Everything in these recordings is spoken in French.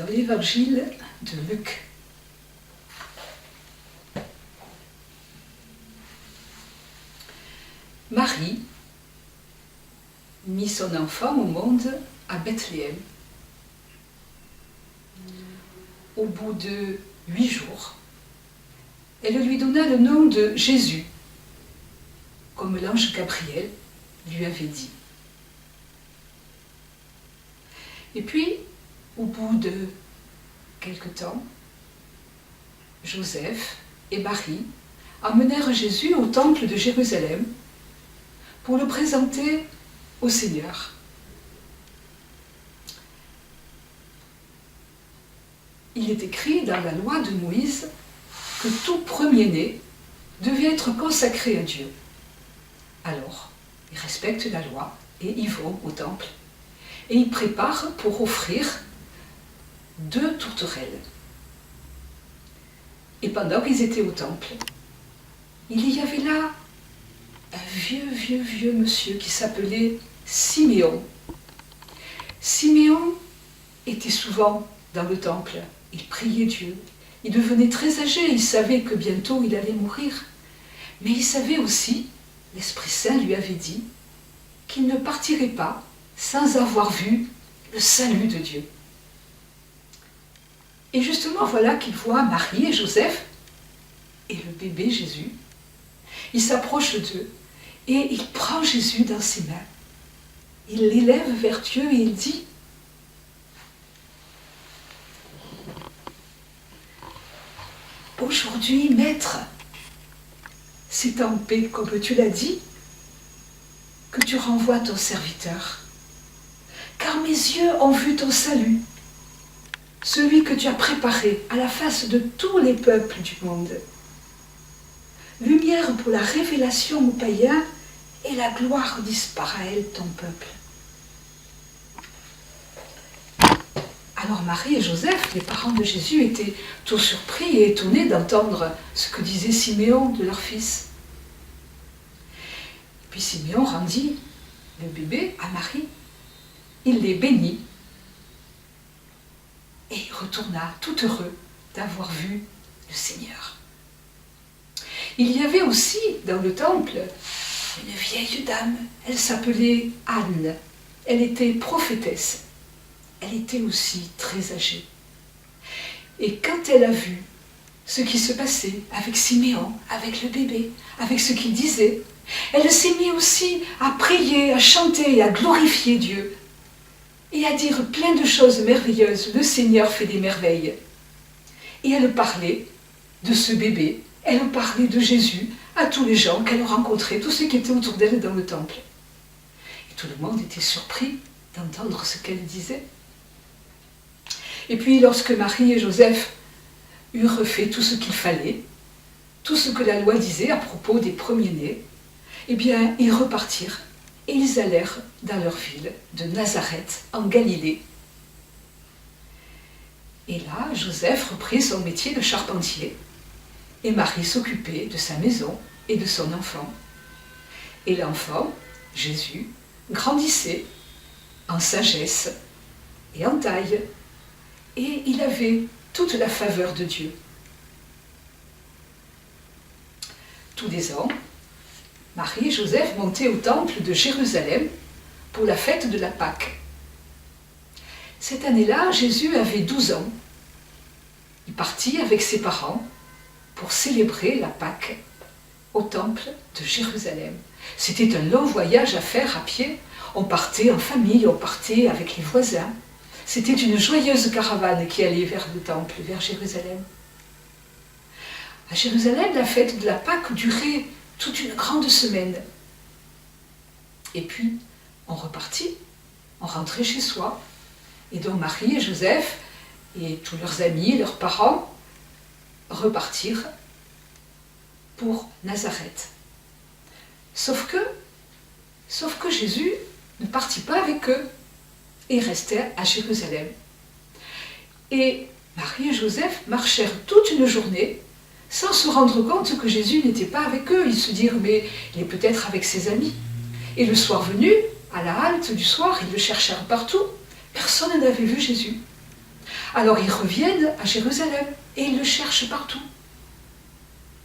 dans l'évangile de Luc. Marie mit son enfant au monde à Bethléem. Au bout de 8 jours, elle lui donna le nom de Jésus, comme l'ange Gabriel lui avait dit. Et puis, au bout de quelque temps, Joseph et Marie emmenèrent Jésus au temple de Jérusalem pour le présenter au Seigneur. Il est écrit dans la loi de Moïse que tout premier-né devait être consacré à Dieu. Alors, ils respectent la loi et ils vont au temple et ils préparent pour offrir 2 tourterelles. Et pendant qu'ils étaient au temple, il y avait là un vieux monsieur qui s'appelait Siméon. Siméon était souvent dans le temple, il priait Dieu. Il devenait très âgé, il savait que bientôt il allait mourir. Mais il savait aussi, l'Esprit Saint lui avait dit, qu'il ne partirait pas sans avoir vu le salut de Dieu. Et justement, voilà qu'il voit Marie et Joseph et le bébé Jésus. Il s'approche d'eux et il prend Jésus dans ses mains. Il l'élève vers Dieu et il dit: aujourd'hui, Maître, c'est en paix, comme tu l'as dit, que tu renvoies ton serviteur. Car mes yeux ont vu ton salut, celui que tu as préparé à la face de tous les peuples du monde. Lumière pour la révélation aux païens et la gloire d'Israël, ton peuple. Alors Marie et Joseph, les parents de Jésus, étaient tout surpris et étonnés d'entendre ce que disait Siméon de leur fils. Puis Siméon rendit le bébé à Marie. Il les bénit et il retourna tout heureux d'avoir vu le Seigneur. Il y avait aussi dans le temple une vieille dame. Elle s'appelait Anne. Elle était prophétesse. Elle était aussi très âgée. Et quand elle a vu ce qui se passait avec Siméon, avec le bébé, avec ce qu'il disait, elle s'est mise aussi à prier, à chanter et à glorifier Dieu et à dire plein de choses merveilleuses. Le Seigneur fait des merveilles. Et elle parlait de ce bébé, elle parlait de Jésus à tous les gens qu'elle rencontrait, tous ceux qui étaient autour d'elle dans le temple. Et tout le monde était surpris d'entendre ce qu'elle disait. Et puis lorsque Marie et Joseph eurent fait tout ce qu'il fallait, tout ce que la loi disait à propos des premiers-nés, eh bien ils repartirent et ils allèrent dans leur ville de Nazareth en Galilée. Et là, Joseph reprit son métier de charpentier et Marie s'occupait de sa maison et de son enfant. Et l'enfant, Jésus, grandissait en sagesse et en taille. Et il avait toute la faveur de Dieu. Tous les ans, Marie et Joseph montaient au temple de Jérusalem pour la fête de la Pâque. Cette année-là, Jésus avait 12 ans. Il partit avec ses parents pour célébrer la Pâque au temple de Jérusalem. C'était un long voyage à faire à pied. On partait en famille, on partait avec les voisins. C'était une joyeuse caravane qui allait vers le temple, vers Jérusalem. À Jérusalem, la fête de la Pâque durait toute une grande semaine. Et puis, on repartit, on rentrait chez soi. Et donc Marie et Joseph et tous leurs amis, leurs parents, repartirent pour Nazareth. Sauf que Jésus ne partit pas avec eux. Et restaient à Jérusalem. Et Marie et Joseph marchèrent toute une journée sans se rendre compte que Jésus n'était pas avec eux. Ils se dirent, mais il est peut-être avec ses amis. Et le soir venu, à la halte du soir, ils le cherchèrent partout. Personne n'avait vu Jésus. Alors ils reviennent à Jérusalem et ils le cherchent partout.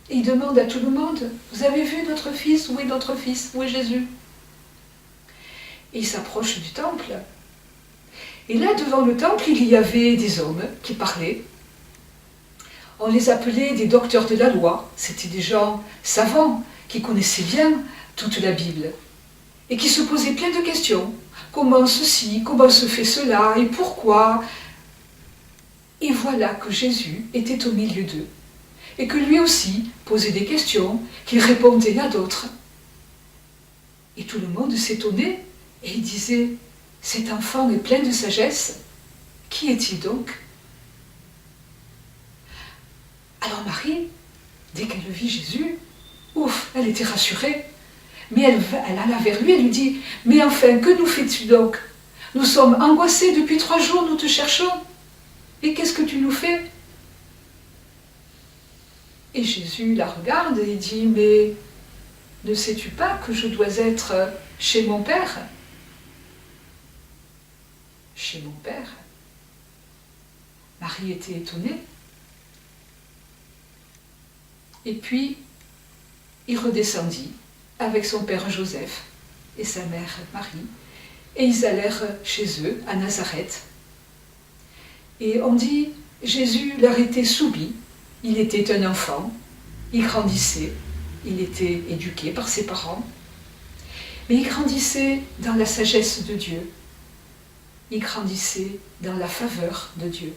Et ils demandent à tout le monde, vous avez vu notre fils? Où est notre fils? Où est Jésus? Et ils s'approchent du temple. Et là, devant le temple, il y avait des hommes qui parlaient. On les appelait des docteurs de la loi. C'était des gens savants qui connaissaient bien toute la Bible et qui se posaient plein de questions. Comment ceci? Comment se fait cela? Et pourquoi? Et voilà que Jésus était au milieu d'eux et que lui aussi posait des questions, qu'il répondait à d'autres. Et tout le monde s'étonnait et il disait, cet enfant est plein de sagesse, qui est-il donc? Alors Marie, dès qu'elle vit Jésus, ouf, elle était rassurée. Mais elle alla vers lui et lui dit, mais enfin, que nous fais-tu donc? Nous sommes angoissés depuis 3 jours, nous te cherchons. Et qu'est-ce que tu nous fais? Et Jésus la regarde et dit, mais ne sais-tu pas que je dois être chez mon Père? Chez mon Père? Marie était étonnée. Et puis, il redescendit avec son père Joseph et sa mère Marie, et ils allèrent chez eux, à Nazareth. Et on dit, Jésus leur était soumis, il était un enfant, il grandissait, il était éduqué par ses parents, mais il grandissait dans la sagesse de Dieu, il grandissait dans la faveur de Dieu.